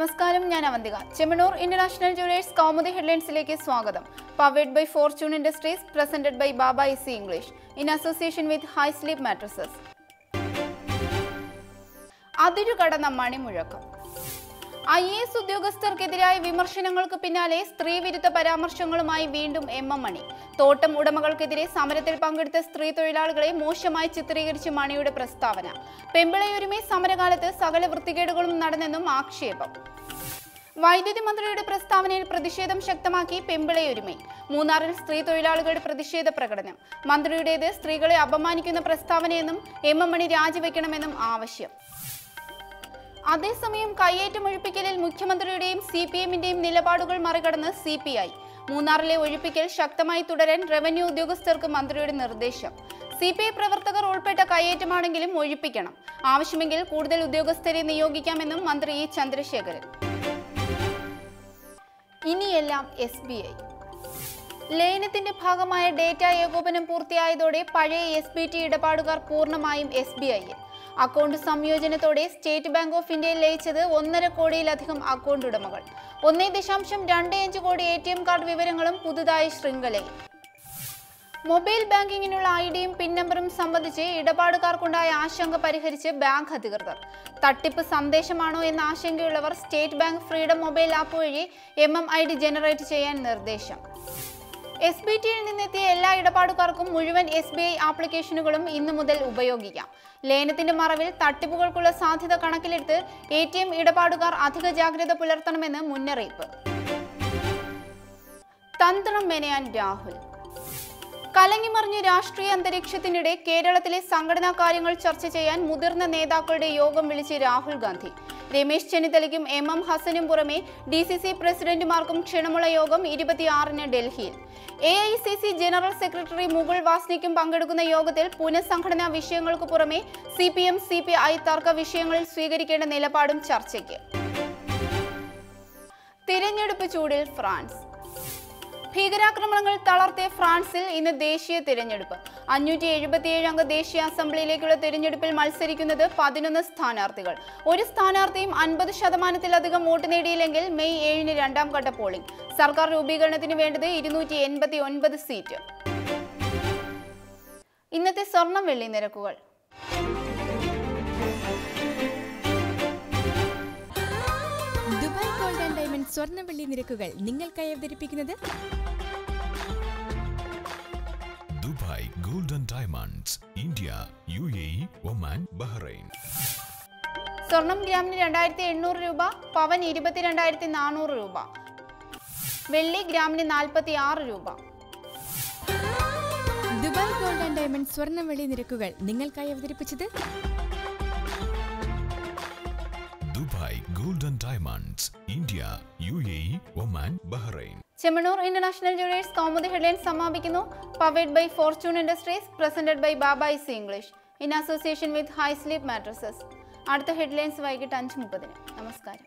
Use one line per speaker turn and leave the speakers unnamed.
നമസ്കാരം, ഞാൻ Avantika. Chemmanur International Jewellers Kaumudi ഹെഡ്ലൈൻസിലേക്ക് സ്വാഗതം. Powered by Fortune Industries, presented by Baba EC English in association with High Sleep mattresses. അതിരുകടന്ന മണിമുഴക്കം. IAS ഉദ്യോഗസ്ഥർക്കെതിരായ വിമർശനങ്ങൾക്ക് പിന്നാലെ സ്ത്രീവിരുദ്ധ പരാമർശങ്ങളുമായി വീണ്ടും MM മണി. തോട്ടം ഉടമകൾക്കെതിരെ സമരത്തിൽ പങ്കെടുത്ത സ്ത്രീ തൊഴിലാളികളെ മോശമായി ചിത്രീകരിച്ച് മണിയുടെ പ്രസ്താവന. പെമ്പിളയൊരുമേ സമരകാലത്ത് സകല വൃത്തികേടുകളും നടന്നെന്നും ആക്ഷേപം. വൈദ്യുതി മന്ത്രിയുടെ പ്രസ്താവനയിൽ പ്രതിഷേധം ശക്തമാക്കി പെമ്പിളയൊരുമേ. മൂന്നാറിൽ സ്ത്രീ തൊഴിലാളികളുടെ പ്രതിഷേധ പ്രകടനം. മന്ത്രിയുടേത് സ്ത്രീകളെ അപമാനിക്കുന്ന പ്രസ്താവനയെന്നും MM മണി രാജിവെക്കണമെന്നും ആവശ്യം. അതേസമയം കയ്യേറ്റം ഒഴിപ്പിക്കലിൽ മുഖ്യമന്ത്രിയുടെയും CPMന്റെയും നിലപാടുകൾ മറികടന്ന് CPI. മൂന്നാറിലെ ഒഴിപ്പിക്കൽ ശക്തമായി തുടരാൻ റവന്യൂ ഉദ്യോഗസ്ഥർക്ക് മന്ത്രിയുടെ നിർദ്ദേശം. CPI പ്രവർത്തകർ ഉൾപ്പെട്ട കയ്യേറ്റമാണെങ്കിലും ഒഴിപ്പിക്കണം. ആവശ്യമെങ്കിൽ കൂടുതൽ ഉദ്യോഗസ്ഥരെ നിയോഗിക്കാമെന്നും മന്ത്രി E. ചന്ദ്രശേഖരൻ. ഇനിയെല്ലാം SBI. ലയനത്തിന്റെ ഭാഗമായ ഡേറ്റ ഏകോപനം പൂർത്തിയായതോടെ പഴയ SBT ഇടപാടുകാർ പൂർണ്ണമായും SBIയിൽ. അക്കൗണ്ട് സംയോജനത്തോടെ സ്റ്റേറ്റ് ബാങ്ക് ഓഫ് ഇന്ത്യയിൽ ലയിച്ചത് 1.5 കോടിയിലധികം അക്കൗണ്ട് ഉടമകൾ. 1.25 കോടി ATM കാർഡ് വിവരങ്ങളും പുതുതായി ശൃംഖലയിൽ. മൊബൈൽ ബാങ്കിങ്ങിനുള്ള IDയും PIN നമ്പറും സംബന്ധിച്ച് ഇടപാടുകാർക്കുണ്ടായ ആശങ്ക പരിഹരിച്ച് ബാങ്ക് അധികൃതർ. തട്ടിപ്പ് സന്ദേശമാണോ എന്ന ആശങ്കയുള്ളവർ State Bank Freedom mobile app വഴി MMID ജനറേറ്റ് ചെയ്യാൻ നിർദ്ദേശം. SBTയിൽ നിന്നെത്തിയ എല്ലാ ഇടപാടുകാർക്കും മുഴുവൻ SBI ആപ്ലിക്കേഷനുകളും ഇന്നു മുതൽ ഉപയോഗിക്കാം. ലയനത്തിന്റെ മറവിൽ തട്ടിപ്പുകൾക്കുള്ള സാധ്യത കണക്കിലെടുത്ത് ATM ഇടപാടുകാർ അധിക ജാഗ്രത പുലർത്തണമെന്ന് മുന്നറിയിപ്പ്. തന്ത്രം മെനയാൻ രാഹുൽ. കലങ്ങിമറിഞ്ഞ രാഷ്ട്രീയ അന്തരീക്ഷത്തിനിടെ കേരളത്തിലെ സംഘടനാ കാര്യങ്ങൾ ചർച്ച ചെയ്യാൻ മുതിർന്ന നേതാക്കളുടെ യോഗം വിളിച്ച് രാഹുൽ ഗാന്ധി. രമേശ് ചെന്നിത്തലയ്ക്കും MM ഹസനും പുറമെ DCC പ്രസിഡന്റുമാർക്കും ക്ഷണമുള്ള യോഗം 26-ന് ഡൽഹിയിൽ. AICC ജനറൽ സെക്രട്ടറി മുകുൾ വാസ്നിക്കും പങ്കെടുക്കുന്ന യോഗത്തിൽ പുനഃസംഘടനാ വിഷയങ്ങൾക്ക് പുറമെ CPM CPI തർക്ക വിഷയങ്ങളിൽ സ്വീകരിക്കേണ്ട നിലപാടും ചർച്ചയ്ക്ക്. തിരഞ്ഞെടുപ്പ് ചൂടിൽ ഫ്രാൻസ്. ഭീകരാക്രമണങ്ങൾ തളർത്തിയ ഫ്രാൻസിൽ ഇന്ന് ദേശീയ തിരഞ്ഞെടുപ്പ്. 577 അംഗ ദേശീയ അസംബ്ലിയിലേക്കുള്ള തിരഞ്ഞെടുപ്പിൽ മത്സരിക്കുന്നത് 11 സ്ഥാനാർത്ഥികൾ. ഒരു സ്ഥാനാർത്ഥിയും 50%-ലധികം വോട്ട് നേടിയില്ലെങ്കിൽ മെയ് 7-ന് രണ്ടാം ഘട്ട പോളിംഗ്. സർക്കാർ രൂപീകരണത്തിന് വേണ്ടത് 289 സീറ്റ്. ഇന്നത്തെ സ്വർണം വെള്ളി നിരക്കുകൾ.
ദുബായ് ഗോൾഡ് ആൻഡ് ഡയമണ്ട് സ്വർണ്ണ വെള്ളി നിരക്കുകൾ നിങ്ങൾക്കായി അവതരിപ്പിക്കുന്നത്
Dubai Gold and Diamonds, India, UAE, Oman, Bahrain.
സ്വർണം ഗ്രാമിന് 2800 രൂപ, പവൻ 22,400 രൂപ, വെള്ളി ഗ്രാമിന് 46 രൂപ.
ദുബായ് ഗോൾഡ് ആൻഡ് ഡയമണ്ട് സ്വർണ്ണ വെള്ളി നിരക്കുകൾ നിങ്ങൾക്കായി അവതരിപ്പിച്ചത്
Dubai Gold and Diamonds, India, UAE, Oman, Bahrain.
Chemmanur International Jewellers Kaumudi headlines സമാപിക്കുന്നു. Powered by Fortune Industries, presented by Baba EC English in association with High Sleep mattresses. അടുത്ത ഹെഡ്ലൈൻസ് വൈകിട്ട് 5:30. നമസ്കാരം.